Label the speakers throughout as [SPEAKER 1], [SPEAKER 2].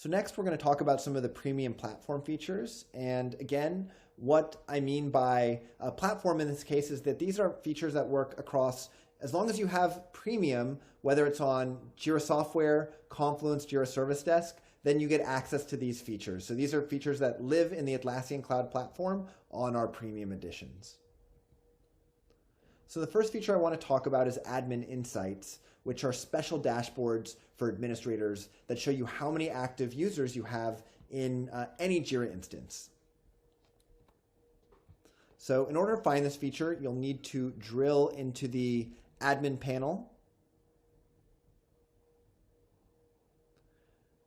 [SPEAKER 1] So next we're going to talk about some of the premium platform features. And again, what I mean by a platform in this case is that these are features that work across, as long as you have premium, whether it's on Jira Software, Confluence, Jira Service Desk, then you get access to these features. So these are features that live in the Atlassian Cloud Platform on our premium editions. So the first feature I want to talk about is Admin Insights, which are special dashboards for administrators that show you how many active users you have in any Jira instance. So in order to find this feature, you'll need to drill into the admin panel.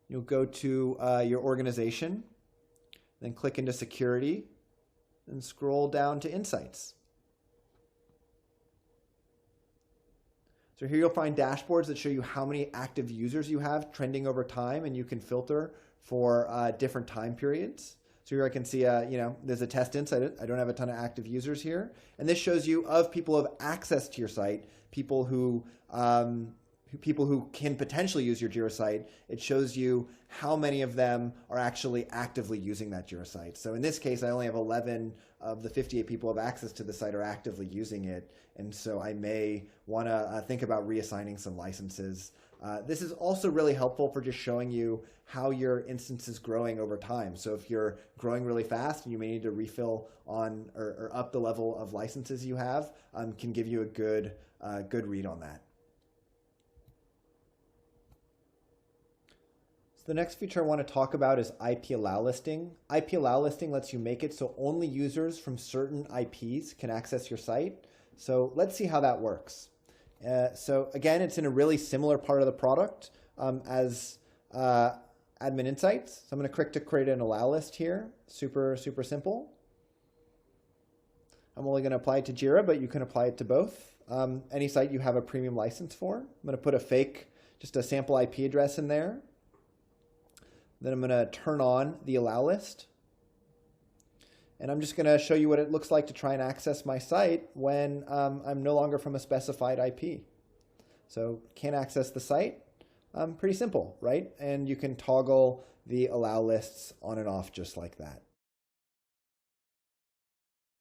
[SPEAKER 1] You'll go to your organization, then click into Security, and scroll down to Insights. So here you'll find dashboards that show you how many active users you have trending over time, and you can filter for different time periods. So here I can see, there's a test insight. I don't have a ton of active users here. And this shows you of people who have access to your site, people who can potentially use your Jira site. It shows you how many of them are actually actively using that Jira site. So in this case, I only have 11 of the 58 people who have access to the site are actively using it. And so I may want to think about reassigning some licenses. This is also really helpful for just showing you how your instance is growing over time. So if you're growing really fast and you may need to refill on or up the level of licenses you have, can give you a good read on that. The next feature I want to talk about is IP allow listing. IP allow listing lets you make it so only users from certain IPs can access your site. So let's see how that works. So again, it's in a really similar part of the product as Admin Insights. So I'm going to click to create an allow list here. Super simple. I'm only going to apply it to Jira, but you can apply it to both. Any site you have a premium license for. I'm going to put just a sample IP address in there. Then I'm going to turn on the allow list. And I'm just going to show you what it looks like to try and access my site when I'm no longer from a specified IP. So can't access the site. Pretty simple, right? And you can toggle the allow lists on and off just like that.